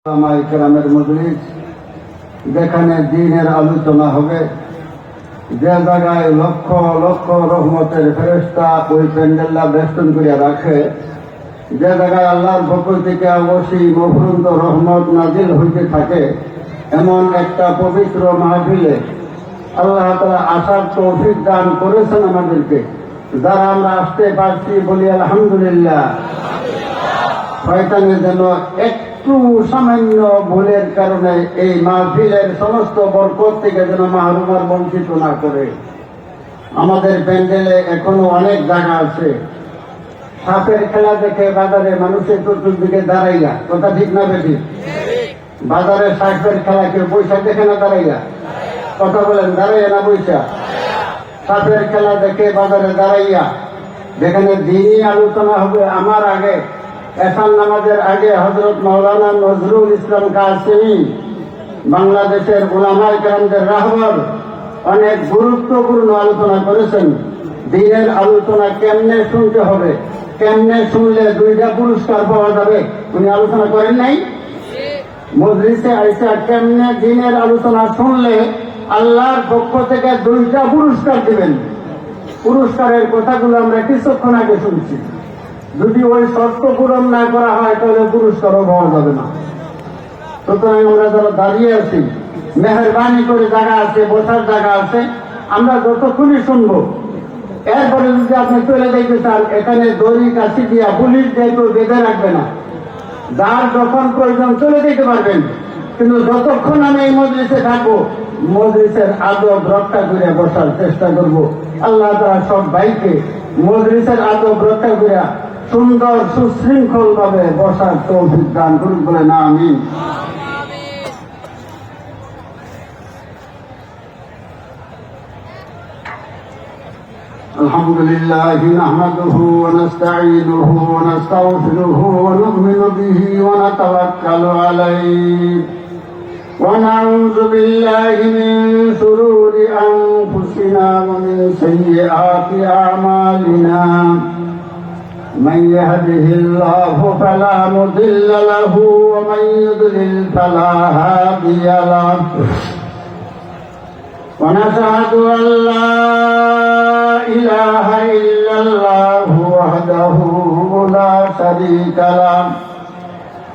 কেরামের মজলিস, যেখানে দ্বীনের আলোচনা হবে, যে জায়গায় লক্ষ লক্ষ রহমতের ফেরেশতা ওই প্যান্ডেলটা বেষ্টন করিয়া রাখে, যে জায়গায় আল্লাহর পক্ষ থেকে অবশ্যই অফুরন্ত রহমত নাজিল হইতে থাকে, এমন একটা পবিত্র মাহফিলে আল্লাহ তাআলা আসার তৌফিক দান করেছেন আমাদেরকে। যারা আমরা আসতে পারছি বলি আলহামদুলিল্লাহ। শয়তানের যেন একটু সামান্য ভুলের কারণে এই মাহফিলের সমস্ত বরকত থেকে যেন মাহরুমার বঞ্চিত না করে। আমাদের প্যান্ডেলে এখনো অনেক জায়গা আছে। সাপের খেলা দেখে বাজারে মানুষের চতুর্দিকে দাঁড়াইয়া, কথা ঠিক না বেশি? বাজারে সাপের খেলা কেউ পয়সা দেখে না দাঁড়াইয়া? কথা বলেন, দাঁড়াইয়া না পয়সা? সাপের খেলা দেখে বাজারে দাঁড়াইয়া, যেখানে দ্বীনি আলোচনা হবে আমার আগে, এশার নামাজের আগে হযরত মাওলানা নজরুল ইসলাম কাসেমী বাংলাদেশের উলামায়ে কেরামদের রাহবার অনেক গুরুত্বপূর্ণ আলোচনা করেছেন। দ্বীনের আলোচনা কেমনে শুনতে হবে, কেমনে শুনলে দুইটা পুরস্কার পাওয়া যাবে, উনি আলোচনা করেন নাই? মজলিসে আইসা কেমনে দ্বীনের আলোচনা শুনলে আল্লাহর পক্ষ থেকে দুইটা পুরস্কার দিবেন, পুরস্কারের কথাগুলো আমরা কিছুক্ষণ আগে শুনছি। যদি ওই শর্ত পূরণ না করা হয় তাহলে পুরস্কারও পাওয়া যাবে না। সুতরাং আমরা যারা দাঁড়িয়ে আছি, মেহরবানি করে জায়গা আছে, বসার জায়গা আছে, আমরা যতক্ষণই শুনবো। এরপরে যদি আপনি চলে যেতে চান, এখানে দড়ি কাছি দিয়া পুলিশ দিয়ে কেউ বেঁধে রাখবে না। যার যখন প্রয়োজন চলে যেতে পারবেন, কিন্তু যতক্ষণ আমি এই মজলিসে থাকবো, মজলিসের আদব রক্ষা করে বসার চেষ্টা করব। আল্লাহ তাআলা সব ভাইকে মজলিসের আদব রক্ষা করে সুন্দর সুশৃঙ্খল ভাবে বসার তৌফিক দান করুন, বলে না আমিন। আলহামদুলিল্লাহি নাহমাদুহু ওয়া নাস্তাঈনুহু ওয়া নাস্তাগফিরুহু ওয়া নু'মিনু বিহি ওয়া নাতাওয়াক্কালু আলাইহি ওয়া নাউযু বিল্লাহি মিন শুরুরি আনফুসিনা ওয়া মিন সাইয়্যাতি আ'মালিনা। من يهده الله فلا مضل له ومن يضلل فلا هادي له ونشهد أن لا إله إلا الله وحده لا شريك له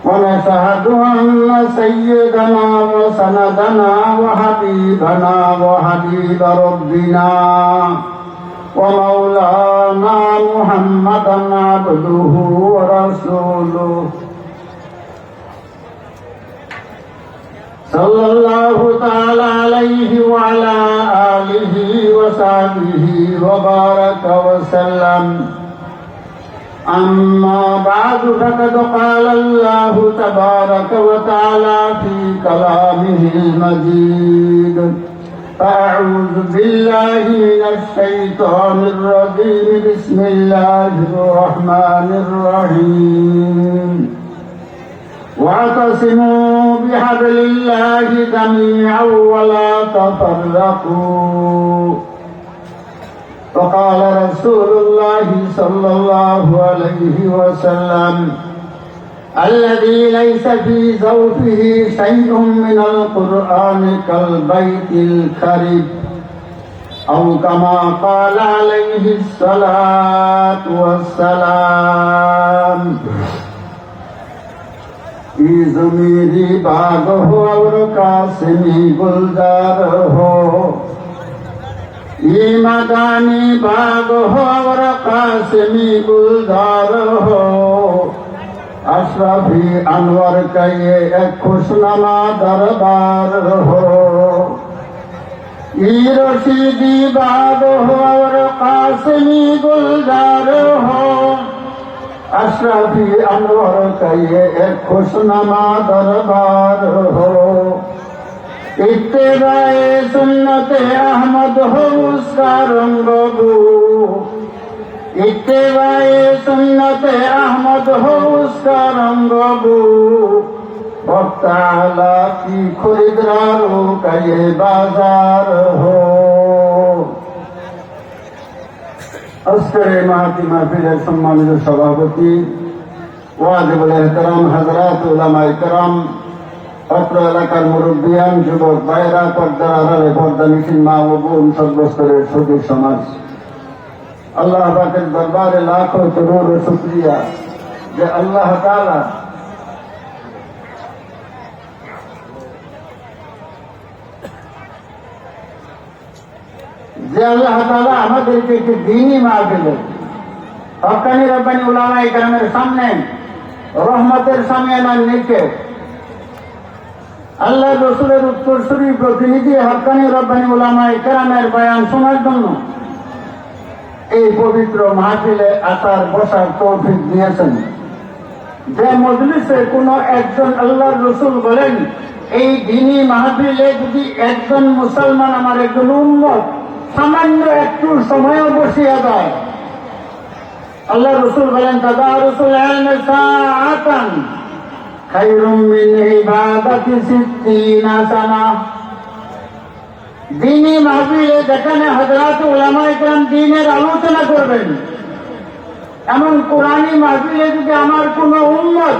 ونشهد أن سيدنا وسندنا وحبيبنا وحبيب ربنا ومولانا محمدا عبده ورسوله صلى الله تعالى عليه وعلى آله وصحبه وبارك وسلم. أما بعد فقد قال الله تبارك وتعالى في كلامه المجيد: أعوذ بالله من الشيطان الرجيم. بسم الله الرحمن الرحيم. واعتصموا بحبل الله جميعا ولا تفرقوا. وقال رسول الله صلى الله عليه وسلم: الذي ليس في زوفه شيء من القرآن كالبيت الخرب، أو كما قال عليه الصلاة والسلام. ज़मीरी बाग हो और कासिमी गुलजार हो, ये मदानी बाग हो और कासिमी गुलजार हो, अशरफी अनवर का ये एक खुशनुमा दरबार हो। ये रशीदी बाग हो और कासिमी गुलजार हो, अशरफी अनवर का ये एक खुशनुमा दरबार हो। इत्तिबाए सुन्नते अहमद हो उसका रंग बू, इत्तिबाए सुन्नते अहमद हो उसका रंग बू। वक्त आला की खरीदारों का ये बाजार हो। আজকের এই মাহফিলের সম্মানিত সভাপতি, ওয়াজিবুল এহতেরাম হযরত উলামায়ে কেরাম, অত্র এলাকার মুরব্বিয়ান, যুবক ভাইয়েরা, পর্দার আড়ালে পর্দা নিশীন মা ও বোন, সর্বস্তরের সুদী সমাজ, আল্লাহ পাকের দরবারে লাখো দরুদ ও শুকরিয়া যে আল্লাহ তাআলা আমাদেরকে একটি দ্বীনি মাহফিলে হক্কানি রব্বানি উলামায়ে কেরামের সামনে রহমতের সামিয়ানার নিচে আল্লাহ রসুলের উত্তরসূরি প্রতিনিধি হক্কানি রব্বানি উলামায়ে কেরামের বয়ান শোনার জন্য এই পবিত্র মাহফিলে আসার বসার তৌফিক দিয়েছেন। যে মজলিসে কোনো একজন আল্লাহর রসুল বলেন, এই দ্বীনি মাহফিলে যদি একজন মুসলমান, আমার একজন উম্মত সামান্য একটু সময়ও বসিয়া যায়, আল্লাহ রসুল বলেন তাদারুসুল ইলমি সাআতান খায়রুম মিন ইবাদাতি সিত্তিনা সানা। দ্বীনি মাহফিলে যেখানে হযরত উলামায়ে কেরাম দ্বীনের আলোচনা করবেন, এমন কোরআনী মাহফিলে যদি আমার কোন উম্মত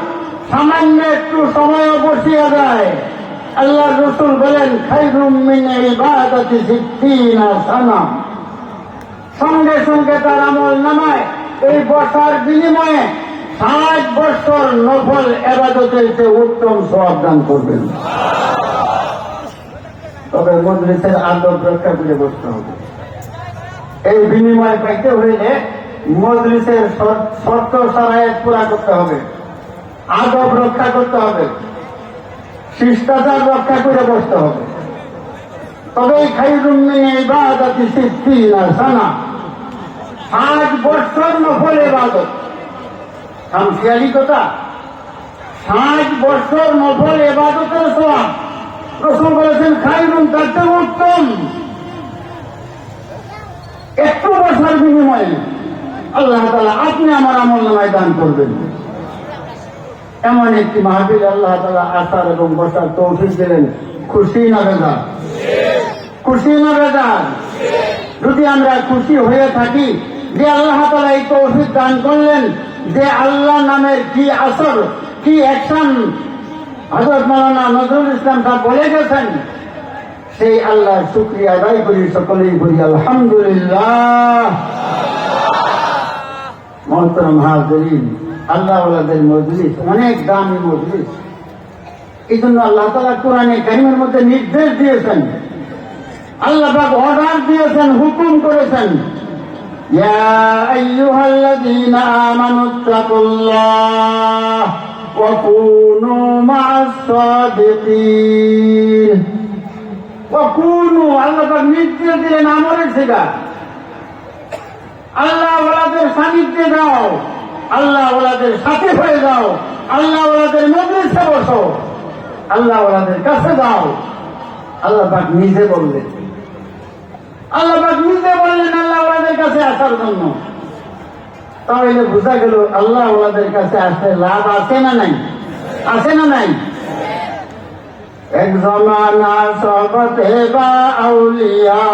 সামান্য একটু সময়ও বসিয়া যায়, আল্লাহ রসুল বলেন খায়রুম মিন ইবাদাতি সিত্তিনা সানা, সঙ্গে সঙ্গে তার আমল নামায় এই বসার বিনিময়ে 60 বছর নফল ইবাদতের চেয়ে উত্তম সওয়াব দান করবেন। তবে মজলিসের আদব রক্ষা করে বসতে হবে। এই বিনিময় পাইতে হইলে মজলিসের শর্ত শরায়েত পুরা করতে হবে, আদব রক্ষা করতে হবে, শিষ্টাচার রক্ষা করে বসতে হবে। তবে খায়রুম মিন ইবাদাতি সিত্তিনা সানা, 60 বছর নফল ইবাদত, খামখেয়ালি কথা, 60 বছর নফল ইবাদতের সওয়াব রাসূল বলেছেন খায়রুন, তার চেয়ে উত্তম। একটু বছর বিনিময়ে আল্লাহ তাআলা আপনি আমার আমলনামায় দান করবেন। এমন একটি মাহফিল আল্লাহ তাআলা আসার এবং বসার তৌফিক দিলেন। খুশি না বেজার? খুশি না বেজার? যদি আমরা খুশি হয়ে থাকি যে আল্লাহ তাআলা এই তৌফিক দান করলেন, যে আল্লাহ নামের কি আসর, কি অ্যাকশন হযরত মাওলানা নজরুল ইসলাম সাহেব বলে গেছেন, সেই আল্লাহর শুকরিয়া আদায় করি, সকলেই বলি আলহামদুলিল্লাহ। মুহতারাম হাজিরিন, আল্লাহ ওয়ালাদের মজলিস অনেক দামি মজলিস। এই জন্য আল্লাহ তাআলা কোরআনে কারীমের মধ্যে নির্দেশ দিয়েছেন, আল্লাহ পাক অর্ডার দিয়েছেন, হুকুম করেছেন, ইয়া আইয়ুহাল্লাযীনা আমানুত্তাকুল্লাহ ওয়া কুনু মা'আস সাদিকিন। ওয়া কুনু, আল্লাহ পাক নির্দেশ দিলেন আমলের শিখা। আল্লাহ ওয়ালাদের সান্নিধ্যে যাও, আল্লাহ ওয়ালাদের সাথে হয়ে যাও, আল্লাহ ওয়ালাদের মজলিসে বসো, আল্লাহ ওয়ালাদের কাছে যাও। আল্লাহ পাক নিজে বললেন, আল্লাহ পাক নিজে বললেন আল্লাহ ওয়ালাদের কাছে আসার জন্য। তাহলে বোঝা গেল আল্লাহ ওয়ালাদের কাছে আসতে লাভ আছে না নাই? আছে না নাই? এক জমানা সহবতে বা আউলিয়া,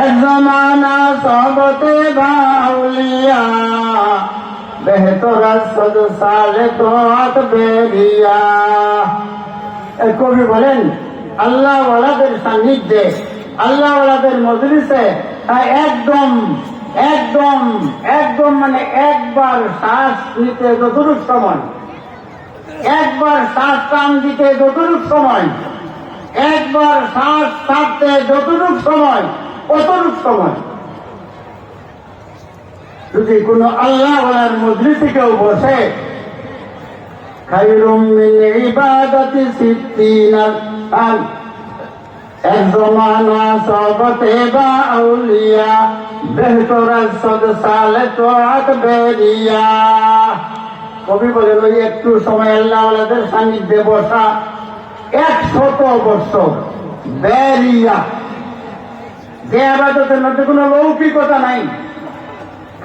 এক জমানা সহবতে বা আউলিয়া, বেহতর সদ সালে তো আত বেরিয়া। কবি বলেন আল্লাহ ওয়ালাদের সান্নিধ্যে, আল্লাহ ওয়ালাদের মজলিসে একদম একদম একদম মানে একবার শ্বাস নিতে যতটুকু সময়, একবার শ্বাস টান দিতে যতটুকু সময়, একবার শ্বাস ছাড়তে যতটুকু সময়, অতটুকু সময় যদি কোন আল্লাহ ওয়ালার মজলিসে কেউ বসে, খায়রুম মিন ইবাদাতি সিত্তিনা সানা, এক জমানা সহবতে বা আউলিয়া, বেহতর সদ সালে তোয়াত বেরিয়া। কবি বলেন ওই একটু সময় আল্লাহ ওয়ালাদের সান্নিধ্যে বসা 100 বছর বেরিয়া। যে ইবাদতের মধ্যে কোনো লৌকিকতা নাই,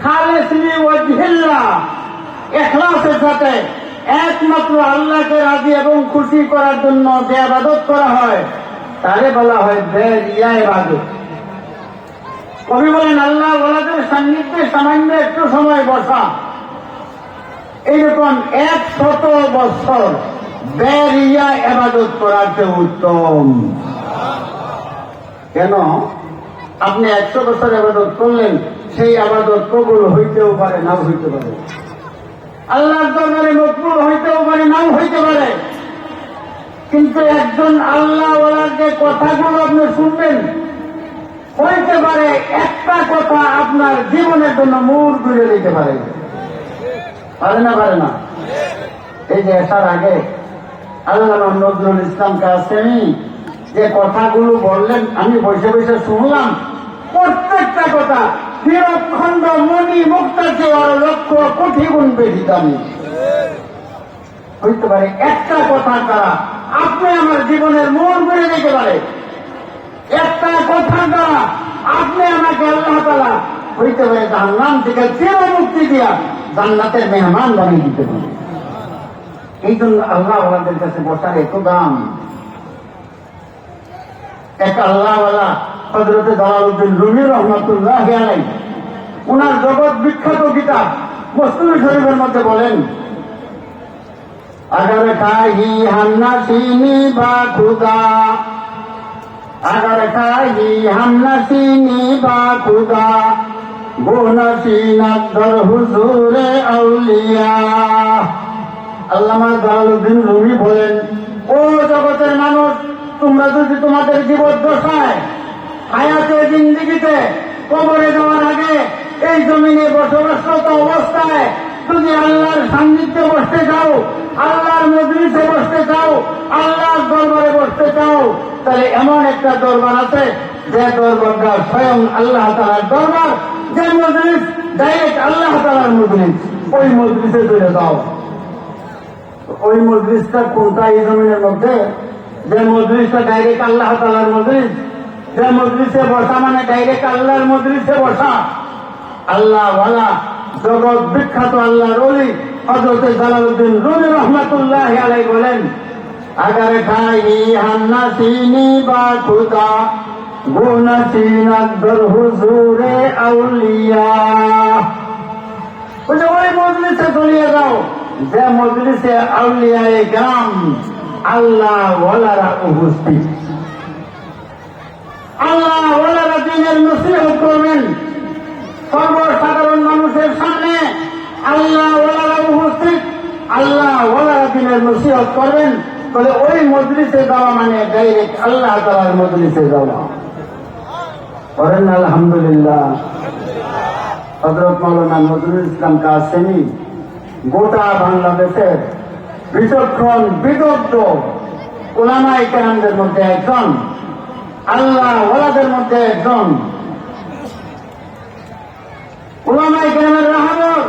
খালেসলি ওয়াজহিল্লাহ, ইখলাসের সাথে একমাত্র আল্লাহকে রাজি এবং খুশি করার জন্য যে ইবাদত করা হয় তারে বলা হয় বেরিয়া ইবাদত। কবি বলেন আল্লাহ ওয়ালাদের সান্নিধ্যে সামান্য একটু সময় বসা, এইরকম 100 বছর বেরিয়া ইবাদত করার চেয়ে উত্তম। কেন? আপনি 100 বছর ইবাদত করলেন, সেই ইবাদত কবুল হইতেও পারে, নাও হইতে পারে। আল্লাহর দরবারে মকবুল হইতেও পারে, নাও হইতে পারে। কিন্তু একজন আল্লাহওয়ালার যে কথাগুলো আপনি শুনবেন, হইতে পারে একটা কথা আপনার জীবনের জন্য মোড় ঘুরে দিতে পারে। পারে না? পারে না? এই যে আসার আগে আল্লামা নজরুল ইসলাম কাসেমি যে কথাগুলো বললেন, আমি বসে বসে শুনলাম। প্রত্যেকটা কথা নিরক্ষণ্ড মণি মুক্তার চেয়ে আরো লক্ষ কোটি গুণ বেশি দামি। হইতে পারে একটা কথা দ্বারা আপনি আমার জীবনের মোড় ঘুরে দিতে পারে। একটা কথা দ্বারা আপনি আমাকে আল্লাহ তাআলা হইতে পারে জাহান্নাম থেকে চির মুক্তি দিয়া জান্নাতের মেহমান বানিয়ে দিতে পারে। এই জন্য আল্লাহ ওয়ালাদের কাছে বসার এত দাম। এক আল্লাহওয়ালা হযরত জালালউদ্দিন রুমি রহমাতুল্লাহি আলাইহি, উনার জগৎ বিখ্যাত কিতাব মুসলিম শরীফের মধ্যে বলেন, अगर खाही हम नसीनी बा खुदा, अगर खाही हम नसीनी बा खुदा, वो नसीनत दर हुजूरे औलिया। আল্লামা জালালউদ্দিন রুমি বলেন, ও জগতের মানুষ, তোমরা যদি তোমাদের জীবদ্দশায় হায়াতে জিন্দেগিতে কবরে যাওয়ার আগে এই জমিনে বসবাসরত অবস্থায় যদি আল্লাহর সান্নিধ্যে বসতে চাও, আল্লাহর মজলিসে বসতে চাও, আল্লাহর দরবারে বসতে চাও, তাহলে এমন একটা দরবার আছে যে দরবারটা স্বয়ং আল্লাহ তাআলার দরবার, যে মজলিস ডাইরেক্ট আল্লাহ তাআলার মজলিস, ওই মজলিসে চলে যাও। ওই মজলিসটা কোনটা এই জমিনের মধ্যে? যে মজলিসটা ডাইরেক্ট আল্লাহ তাআলার মজলিস, যে মজলিসে বসা মানে ডাইরেক্ট আল্লাহর মজলিসে বসা। আল্লাহ ওয়ালা জগৎ বিখ্যাত আল্লাহর ওলি হযরত জালালউদ্দিন রুমি রহমাতুল্লাহি আলাইহি বলেন, আগার খাই হান্না সিনি বা খুদা, গো নসিনাত দর হুজুরে আউলিয়া। ওই মজলিসে চলিয়ে যাও যে মজলিসে আউলিয়ায়ে কেরাম আল্লাহ ওয়ালারা উপস্থিত। আল্লাহ ওয়ালারা দ্বীনের নসিহত করবেন সর্বসাধারণ মানুষের সামনে। আল্লাহ ওয়ালারা উপস্থিত, আল্লাহ ওয়ালারা দ্বীনের নসিহত করবেন। বলে ওই মজলিসে যাওয়া মানে ডাইরেক্ট আল্লাহ তাআলার মজলিসে যাওয়া। করেন আলহামদুলিল্লাহ। হযরত মাওলানা নজরুল ইসলাম কাসেমি গোটা বাংলাদেশের বিচক্ষণ বিদগ্ধ উলামায়ে কেরামদের মধ্যে একজন, আল্লাহ ওয়ালাদের মধ্যে একজন। উলামায়ে কেরামের রাহবর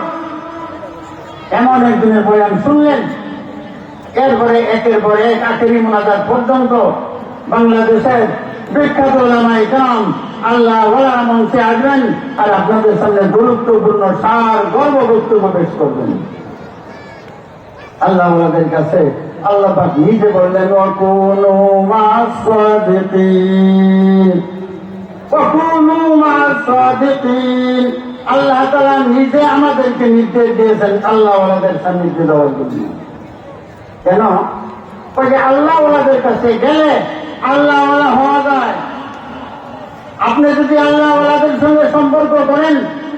এমন একদিনের বয়ান শুনলেন, এরপরে একের পর এক আখেরি মুনাজাত পর্যন্ত বাংলাদেশের বিখ্যাত উলামায়ে কেরাম আল্লাহ ওয়ালা মঞ্চে আসবেন আর আপনাদের সামনে গুরুত্বপূর্ণ সার গর্ব বক্তব্য পেশ করবেন। আল্লাহ ওয়ালাদের কাছে আল্লাহ পাক নিজে বললেন, ওয়াকুনু মা'আস সাদিকিন, ওয়াকুনু মা'আস সাদিকিন। আল্লাহ তাআলা নিজে আমাদেরকে নির্দেশ দিয়েছেন আল্লাহ ওয়ালাদের সান্নিধ্যে যাওয়ার জন্য। কেন? ওই যে আল্লাহ ওয়ালাদের কাছে গেলে আল্লাহ ওয়ালা হওয়া যায়। আপনি যদি আল্লাহ ওয়ালাদের সঙ্গে সম্পর্ক করেন,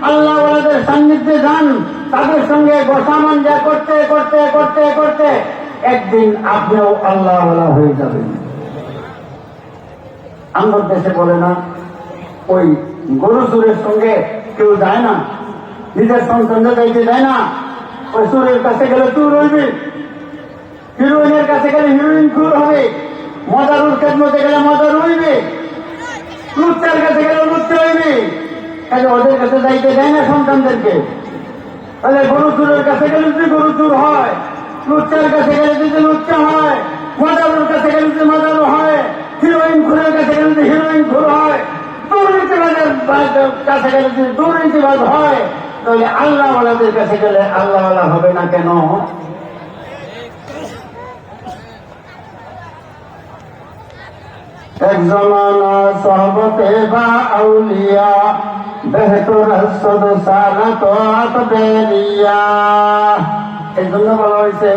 আল্লাহ ওয়ালাদের সান্নিধ্যে যান, তাদের সঙ্গে গোসামান যা করতে করতে করতে করতে একদিন আপনিও আল্লাহ ওয়ালা হয়ে যাবেন। আমার দেশে বলে না, ওই গরু চুরের সঙ্গে কেউ যায় না, নিজের সন্তানদের যাইতে যায় না। ওই চুরের কাছে গেলে চুর হইবে, হিরোইনের কাছে গেলে হিরোইন চুর হবে, মজারুর খেদমতে গেলে মজার হইবে, লুচ্চার কাছে গেলে লুচ্চা হইবে। তাহলে ওদের কাছে যাইতে যায় না সন্তানদেরকে। তাহলে গরু চুরের কাছে গেলে যদি গরু চুর হয়, লুচ্চার কাছে গেলে যদি লুচ্চা হয়, মজারুর কাছে গেলে যদি মজারু হয়, হিরোইন খুরের কাছে গেলে যদি হিরোইন খুর হয়, দুর্নীতিবাজের কাছে গেলে যদি দুর্নীতিবাজ হয়, তাহলে আল্লাহ ওয়ালাদের কাছে গেলে আল্লাহ ওয়ালা হবে না কেন? এক জমানা সহবতে বা আউলিয়া বেহতর সদ সালাত বেরিয়া। এই জন্য বলা হয়েছে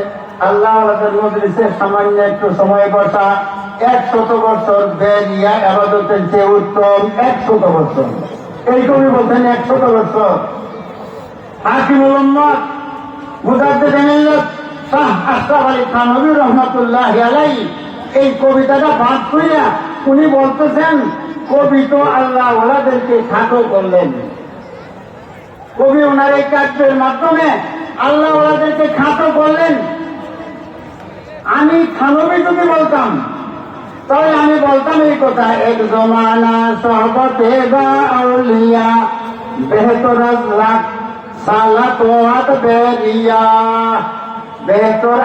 আল্লাহ মজলিসে সামান্য একটু সময় বসা 100 বছর বেরিয়া আবাদতের চেয়ে উত্তম 100 বছর। এই কবি বলছেন 100 বছর। হাকিমুল উম্মত মুজাদ্দিদ মিল্লাত শাহ আশরাফ আলী থানভী রহমাতুল্লাহ আলাইহি এই কবিতাটা পাঠ করিয়া উনি বলতেছেন, কবি তো আল্লাহ ওয়ালাদেরকে খাটো করলেন। কবি ওনার এই কাব্যের মাধ্যমে আল্লাহ ওয়ালাদেরকে খাটো করলেন। আমি থানভী যদি বলতাম তাহলে আমি বলতাম এই কথা, এক জমানা সহবতে বা আউলিয়া বেহতর লাখ সালাত ওয়াত বেরিয়া বেহতর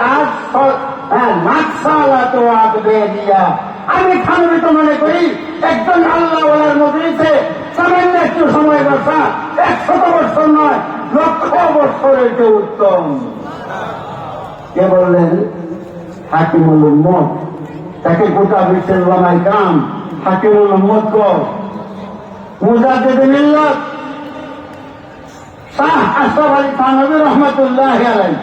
লাখ সালাত ওয়াত বেরিয়া। আমি থানভী তো মনে করি একজন আল্লাহ ওয়ালার মজলিসে সামান্য একটু সময় বসা 100 বছর নয়, 1,00,000 বছরের চেয়ে উত্তম। কে বললেন? হাকিমুল উম্মত। তাকে গোটা বিশ্বের ওলামায়ে কেরাম হাকিমুল উম্মত কো মুজাদ্দিদ মিল্লাত শাহ আশরাফ আলী থানভী রহমাতুল্লাহ আলাইহি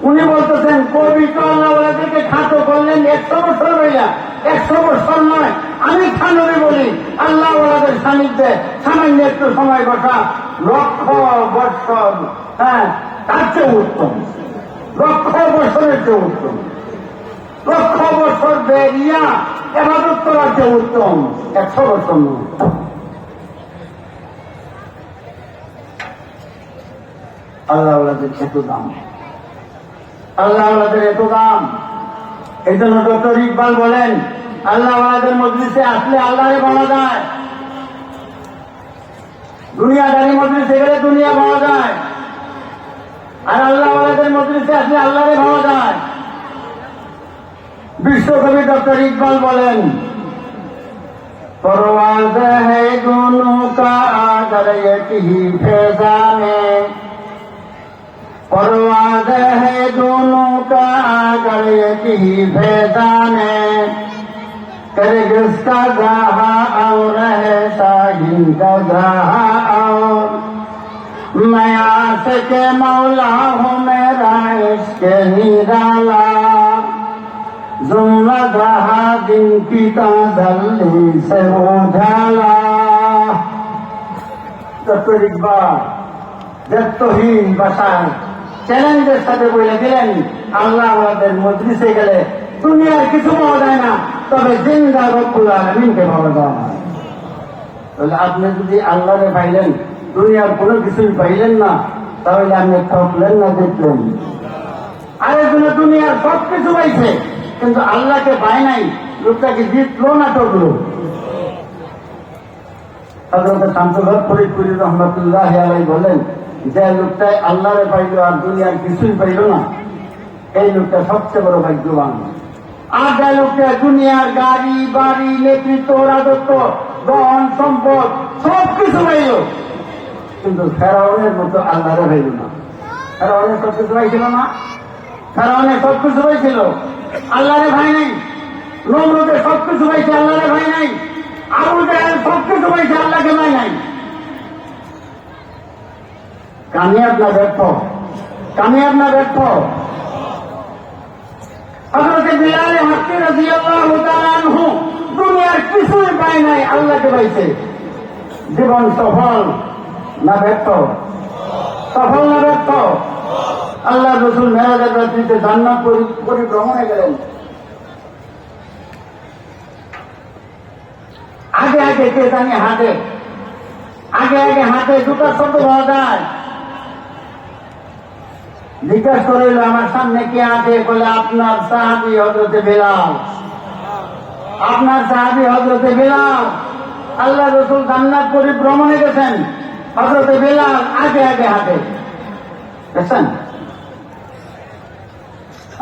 উনি বলতেছেন, কবি তো আল্লাহ ওয়ালাদেরকে খাটো করলেন 100 বছর হইয়া, 100 বছর নয়। আমি থানভী বলি আল্লাহ ওয়ালাদের সান্নিধ্যে সামান্য একটু সময় বসা 1,00,000 বছর, তার চেয়ে উত্তম, 1,00,000 বছরের চেয়ে উত্তম। 1,00,000 বছর বেরিয়া ইবাদত করার চেয়ে উত্তম 100 বছর নয়। আল্লাহ ওয়ালাদের এত দাম, আল্লাহ ওয়ালাদের এত দাম। এই জন্য ডক্টর ইকবাল বলেন, আল্লাহ ওয়ালাদের মজলিসে আসলে আল্লাহরে পাওয়া যায়। দুনিয়াদারি মজলিসে গেলে দুনিয়া পাওয়া যায়, আর আল্লাহ ওয়ালাদের মজলিসে আসলে আল্লাহরে পাওয়া যায়। বিশ্বকবি ডক্টর ইকবাল বলেন, परवाज़ है दोनों का अगर एक ही फैज़ाने, परवाज़ है दोनों का अगर एक ही फैज़ाने, करगिस का गाहा और है शाहीन का गाहा और, मैं आशिक़ मौला हूँ मेरा इश्क़ निराला, जुम्मा रहा दिन की ताज़ल्ली से उजाला। डॉक्टर इकबाल ব্যর্থহীন ভাষায় চ্যালেঞ্জের সাথে বলে দিলেন, আল্লাহ ওয়ালাদের মজলিসে গেলে দুনিয়ার কিছু পাওয়া যায় না, তবে জিন্দা রব্বুল আলামিনকে পাওয়া যায়। তাহলে আপনি যদি আল্লাহরে পাইলেন, দুনিয়ার কোনো কিছুই পাইলেন না, তাহলে আপনি ঠকলেন না দেখলেন। আরেকজনে দুনিয়ার সব কিছু পাইছে কিন্তু আল্লাহকে পায় নাই, লোকটাকে জিতলো না ঠকলো। হযরত শামসুল হক ফরিদপুরি রহমাতুল্লাহ আলাইহি বলেন, যে লোকটাই আল্লাহরে পাইল আর দুনিয়ার কিছুই পাইল না, এই লোকটা সবচেয়ে বড় ভাগ্যবান। আর যে লোকটা দুনিয়ার গাড়ি বাড়ি নেতৃত্ব রাজত্ব ধন সম্পদ সবকিছু পাইল কিন্তু ফেরাউনের মতো আল্লাহরে পাইল না। ফেরাউনের সবকিছু পাইছিল না, ফেরাউনের সবকিছু পাইছিল, আল্লাহরে ভাই নাই। নমরুদের সবকিছু পাইছে, আল্লাহরে ভাই নাই। আবু জাহেল সবকিছু পাইছে, আল্লাহকে ভাই নাই। কামিয়াব না ব্যর্থ? কামিয়াব না ব্যর্থ? হযরত বিলাল হাবশী রাদিয়াল্লাহু তাআলা আনহু দুনিয়ার কিছুই পায় নাই, আল্লাহকে পাইছে। জীবন সফল না ব্যর্থ? সফল না ব্যর্থ? আল্লাহ রাসূল মেরাজের রাত্রিতে জান্নাত পরিভ্রমণে গেলেন। আগে আগে কে জানি হাতে, আগে আগে হাতে দুটো শব্দ পাওয়া যায়। জিজ্ঞাসা করিল, আমার সামনে কে আছে? বলে, আপনার সাহাবী হযরতে বিলাল। আপনার সাহাবী হযরতে বিলাল। আল্লাহ রাসূল জান্নাত পরিভ্রমণে গেছেন, হযরতে বিলাল আগে আগে হাতে গেছেন।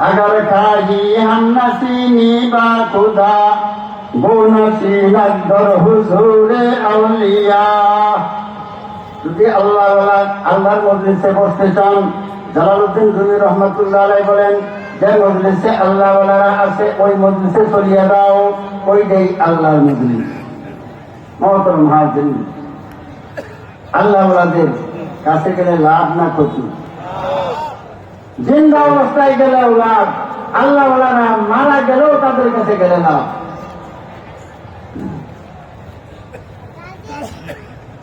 अगर खाही हम नसीनी बा खुदा वो नसीनत दर हुजूरे अवलिया। যদি আল্লাহর মজলিসে বসতে চান, জালালউদ্দিন রুমি রহমাতুল্লাহ আলাইহি বলেন, যে মজলিসে আল্লাহ ওয়ালারা আছে ওই মজলিসে চলিয়ে দাও, ওইটাই আল্লাহর মজলিস। মহতরম হাজিরিন, আল্লাহ ওয়ালাদের কাছে গেলে লাভ না ক্ষতি? জিন্দা অবস্থায় গেলেও লাভ, আল্লাহ ওয়ালারা মারা গেলেও তাদের কাছে গেলে লাভ।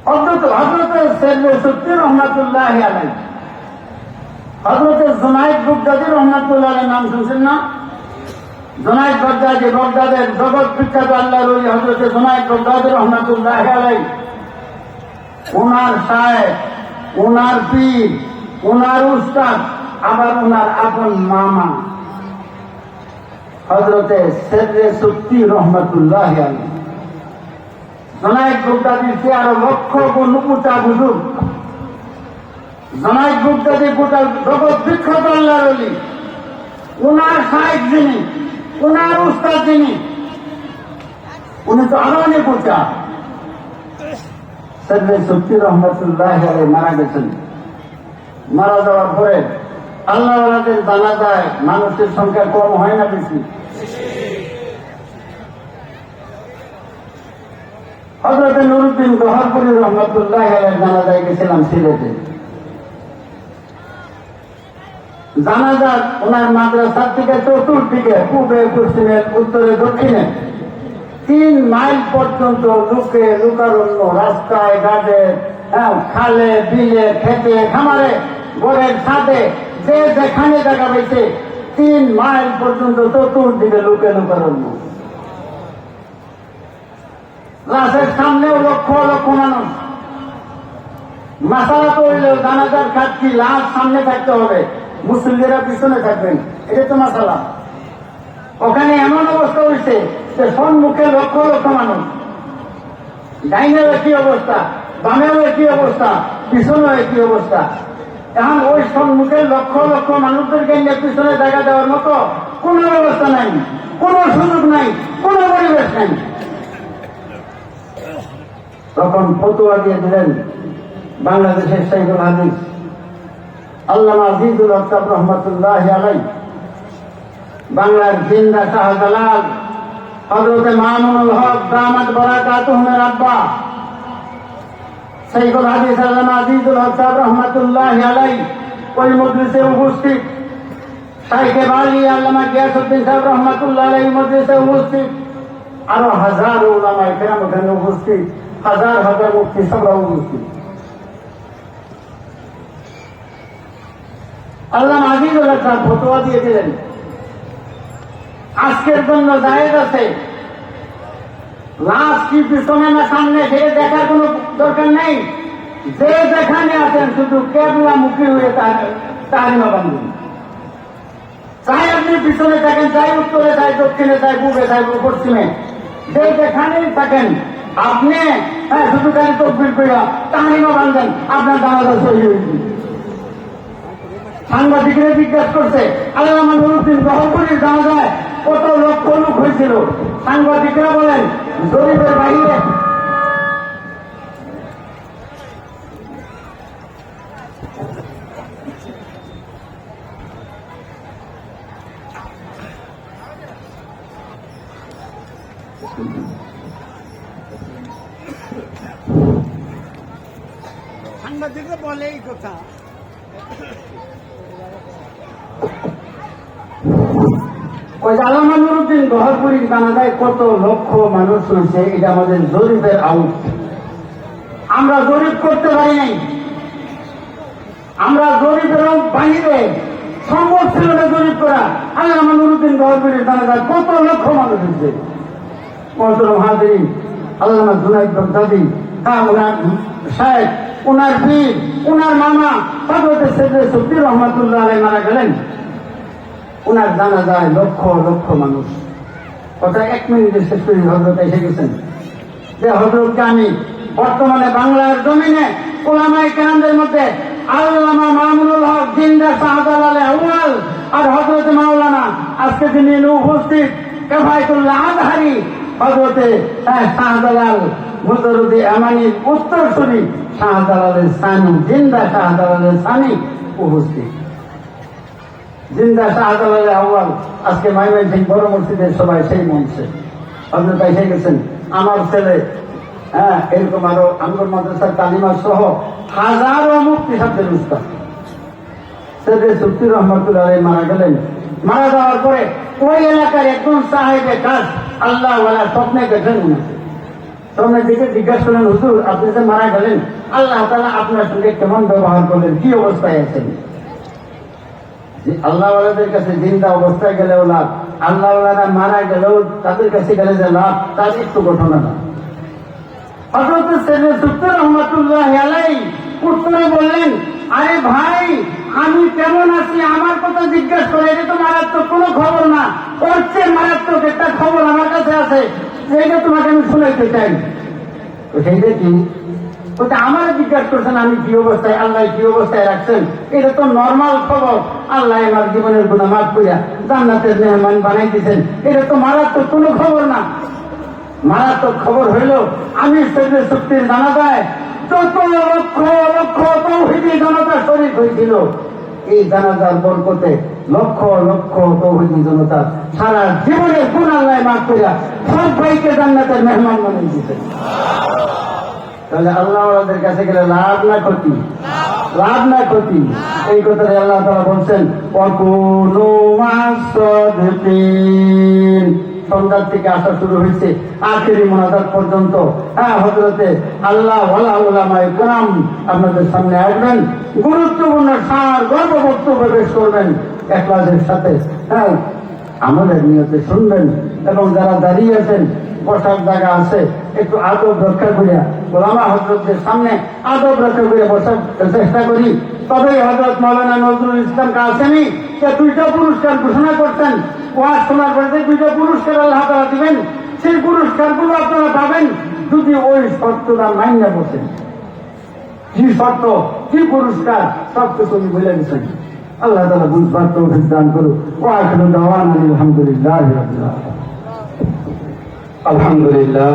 হযরতের সাইয়েদে সুত্তি রহমাতুল্লাহ আলাইহি, হযরতের জুনায়েদ বাগদাদী রহমাতুল্লাহ আলাইহির নাম শুনছেন না? জুনায়েদ বাগদাদী, বাগদাদের জগৎ বিখ্যাত আল্লাহর ওলি হযরতে জুনায়েদ বাগদাদী রহমাতুল্লাহ আলাইহি, ওনার শায়েখ, ওনার পীর, ওনার উস্তাদ, আবার ওনার আপন মামা হযরতে সাইয়েদে সুত্তি রহমাতুল্লাহ আলাইহি। জুনায়েদ বাগদাদী সে আরো লক্ষ গুণ উঁচা বুজুর্গ। জুনায়েদ বাগদাদী গোটা জগৎ বিখ্যাত আল্লাহর ওলি, ওনার শায়েখ যিনি, ওনার উস্তাদ যিনি, উনি তো আরো অনেক উঁচা। সাইয়েদে সুত্তি রহমাতুল্লাহ আলাইহি মারা গেছেন। মারা যাওয়ার পরে আল্লাহ ওয়ালাদের জানাজায় মানুষের সংখ্যা কম হয় না বেশি? হযরতে নুরউদ্দিন গহরপুরী রহমাতুল্লাহ আলাইহির জানাজায় গেছিলাম সিলেটে। জানাজা ওনার মাদ্রাসার থেকে চতুর্দিকে, পূবে পশ্চিমে উত্তরে দক্ষিণে 3 মাইল পর্যন্ত লুকে লুকারণ্য, রাস্তায় ঘাটে, খালে বিলে, খেতে খামারে, ঘরের ছাদে, যে যেখানে জায়গা পেয়েছে 3 মাইল পর্যন্ত চতুর্দিকে লুকে লুকারণ্য। লাশের সামনেও লক্ষ লক্ষ মানুষ। মাসালা তো হইলেও জানাজার খাটকি, লাশ সামনে থাকতে হবে, মুসল্লিরা পিছনে থাকবেন, এটা তো মাসালা। ওখানে এমন অবস্থা হয়েছে যে সম্মুখে লক্ষ লক্ষ মানুষ, ডাইনেও একই অবস্থা, বামেও একই অবস্থা, পিছনেও একই অবস্থা। এখন ওই সম্মুখে লক্ষ লক্ষ মানুষদেরকে নিয়ে পিছনে জায়গা দেওয়ার মতো কোন ব্যবস্থা নাই, কোন সুযোগ নাই, কোন পরিবেশ নাই। তখন ফতোয়া দিয়ে দিলেন বাংলাদেশের শাইখুল হাদিস আল্লামা আজিজুল হক সাহেব রহমাতুল্লাহ আলাইহি, বাংলার জিন্দা শাহজালাল হযরতে মামুনুল হক দামাত বারাকাতুহুমের আব্বা শাইখুল হাদিস আল্লামা আজিজুল হক সাহেব রহমাতুল্লাহ আলাইহি ওই মজলিসে উপস্থিত। শাইখে বালি আল্লামা গিয়াসউদ্দিন সাহেব রহমাতুল্লাহ আলাইহি মজলিসে উপস্থিত। আরো হাজারো উলামায়ে কেরাম ওখানে উপস্থিত, হাজার হাজার মুফতি সবরা উপস্থিত। আল্লামা আজিজুল হক সাহেব ফতোয়া দিয়ে দিলেন, আজকের জন্য জায়েজ আছে, লাশ কি পিছনে না সামনে সেটা দেখার কোন দরকার নেই। যে যেখানে আছেন শুধু কেবলা মুখী হয়ে তাহারিমা বান্ধব। চাই আপনি পিছনে থাকেন, চাই উত্তরে, চাই দক্ষিণে, চাই পূবে, চাই পশ্চিমে, যে যেখানেই থাকেন আপনি শুধু খালি তকবির কইরা তাহারিমা বান্ধেন, আপনার জানাজা সহি হয়েছে। সাংবাদিকরা জিজ্ঞাসা করছে, আল্লামা নুরউদ্দিন গহরপুরীর জানাজায় কত লক্ষ লোক হয়েছিল? সাংবাদিকরা বলেন জরিপের বাইরে সাংবাদিকরা বলে এই কথা। ওই আল্লামা নুরউদ্দিন গহরপুরীর জানাজায় কত লক্ষ মানুষ হয়েছে, এটা আমাদের জরিপের আউট। আমরা জরিপ করতে পারি নাই, আমরা জরিপের বাহিরে সম্ভব ছিল না জরিপ করা। আল্লামা নুরউদ্দিন গহরপুরীর জানাজায় কত লক্ষ মানুষ হয়েছে। মহতরম হাজিরিন, আল্লামা জুনায়েদ বাগদাদী ওনার শায়েখ, ওনার পীর, ওনার মামা হযরতে সাইয়েদে সুত্তি রহমাতুল্লাহ আলাইহি মারা গেলেন। ওনার জানাজায় লক্ষ লক্ষ মানুষ। কথা 1 মিনিটে শেষ করে হযরত এসে গেছেন যে হযরতকে আমি বর্তমানে বাংলার জমিনে উলামায়ে কেরামদের মধ্যে আল্লামা মামুনুল হক জিন্দা শাহজালাল আউয়াল আর হযরত মাওলানা আজকে যিনি উপস্থিত কেফায়েতুল্লাহ আজহারি হযরতে শাহজালাল মুদরুদি আমানির উত্তরসূরি শাহজালালের সানি, জিন্দা শাহজালালের সানি উপস্থিত। জিন্দা শাহজালাল আউয়াল আজকে ময়মনসিংহ বড় মসজিদের সবাই সেই মঞ্চে হযরত এসে গেছেন। আমার ছেলে এরকম আরো আঙ্গুর মাদ্রাসার তালিমা সহ হাজারো মুফতি সাহেবদের উস্তাদ সৈয়দ সুফতি রহমতুল্লাহ আলাইহি মারা গেলেন। মারা যাওয়ার পরে ওই এলাকার একজন সাহেবে কাজ আল্লাহ ওয়ালা স্বপ্নে দেখলেন উনাকে। স্বপ্নে দেখে জিজ্ঞাসা করলেন, হুজুর আপনি যে মারা গেলেন আল্লাহ তাআলা আপনার সঙ্গে কেমন ব্যবহার করলেন, কি অবস্থায় আছেন? যে আল্লাহ ওয়ালাদের কাছে জিন্দা অবস্থায় গেলেও লাভ, আল্লাহ ওয়ালারা মারা গেলেও তাদের কাছে গেলে যে লাভ, তার একটু ঘটনা না। হযরত সৈয়দ সুফতি রহমতুল্লাহ আলাইহি উত্তরে বললেন, আরে ভাই আমি কেমন আছি আমার কথা জিজ্ঞাসা করে, এটা তো মারাত্মক কোনো খবর না, ওর চেয়ে মারাত্মক একটা খবর আমার কাছে আছে, সেইটা তোমাকে আমি শুনাইতে চাই। তো সেইটা কি? বলতে আমার জিজ্ঞাসা করছেন আমি কি অবস্থায়, আল্লাহ কি অবস্থায় রাখছেন, এটা তো নর্মাল খবর। আল্লাহ আমার জীবনের গুনাহ মাফ করিয়া জান্নাতের মেহমান বানাই দিয়েছেন, এটা তো মারাত্মক কোনো খবর না। মারাত্মক খবর হইল আমি সৈয়দ সুফতির জানাজায় যত লক্ষ লক্ষ তৌহিদি জনতা শরীক হয়েছিল, এই জানাজার বরকতে লক্ষ লক্ষ তৌহিদি জনতা সারা জীবনের গুনাহ আল্লাহ মাফ করিয়া সব ভাইকে জান্নাতের মেহমান বানিয়ে দিয়েছেন। তাহলে আল্লাহ ওয়ালাদের কাছে গেলে লাভ না ক্ষতি? লাভ না ক্ষতি? এই কথাটা আল্লাহ তাআলা বলছেন, ওয়াকুনু মাস-সাদিকিন। সন্ধ্যার থেকে আসা শুরু হয়েছে আখেরি মোনাজাত পর্যন্ত। হযরতে আল্লাহ ওয়ালা উলামায়ে কেরাম আপনাদের সামনে আসবেন, গুরুত্বপূর্ণ সার গর্ব বক্তব্য পেশ করবেন ইখলাসের সাথে। আমাদের নিয়তে শুনবেন এবং যারা দাঁড়িয়ে আছেন বসার জায়গা আছে একটু আদব রক্ষা করিয়া ওলামা হযরতদের সামনে আদব রক্ষা করিয়া বসার চেষ্টা করি। তবে হযরত মাওলানা নজরুল ইসলাম কাসেমি যে 2টা পুরস্কার ঘোষণা করতেন, ওয়াজ শোনার পরে 2টা পুরস্কার আল্লাহ তাআলা দিবেন, সেই পুরস্কারগুলো আপনারা পাবেন যদি ওই শর্তটা মাইনা বসেন। কি শর্ত, কি পুরস্কার, সব কিছু উনি বলে দিচ্ছেন। আল্লাহ তাআলা বুঝবার তৌফিক দান করুন। ওয়া আখিরু দাওয়ানা আলহামদুলিল্লাহি রাব্বিল আলামিন। আলহামদুলিল্লাহ।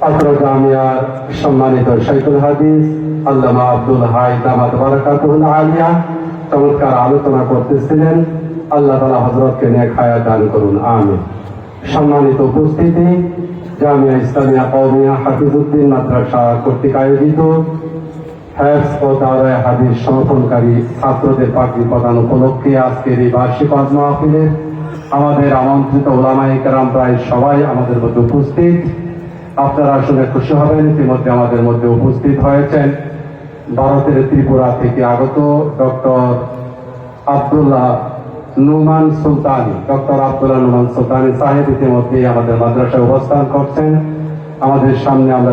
অত্র জামিয়ার সম্মানিত শাইখুল হাদিস আল্লামা আব্দুল হাই দামাত বারাকাতুহুল আলিয়া চমৎকার আলোচনা করতেছিলেন। আল্লাহ তাআলা হযরতকে নেক হায়াত দান করুন, আমিন। সম্মানিত উপস্থিতি, জামিয়া ইসলামিয়া কওমিয়া হাফিজউদ্দিন মাদ্রাসা কর্তৃক আয়োজিত হেফজ ও দাওরায়ে হাদিস সমর্পণকারী ছাত্রদের পাগড়ি প্রদান উপলক্ষে আজকের এই বার্ষিক ওয়াজ মাহফিলের আমাদের আমন্ত্রিত উলামায়ে কেরাম প্রায় সবাই আমাদের মধ্যে উপস্থিত। আপনারা শুনে খুশি হবেন, ইতিমধ্যে আমাদের মধ্যে উপস্থিত হয়েছেন ভারতের ত্রিপুরা থেকে আগত ডক্টর আব্দুল্লাহ নুমান সুলতানি। ডক্টর আব্দুল্লাহ নুমান সুলতানি সাহেব ইতিমধ্যে আমাদের মাদ্রাসায় অবস্থান করছেন। আমাদের সামনে আমরা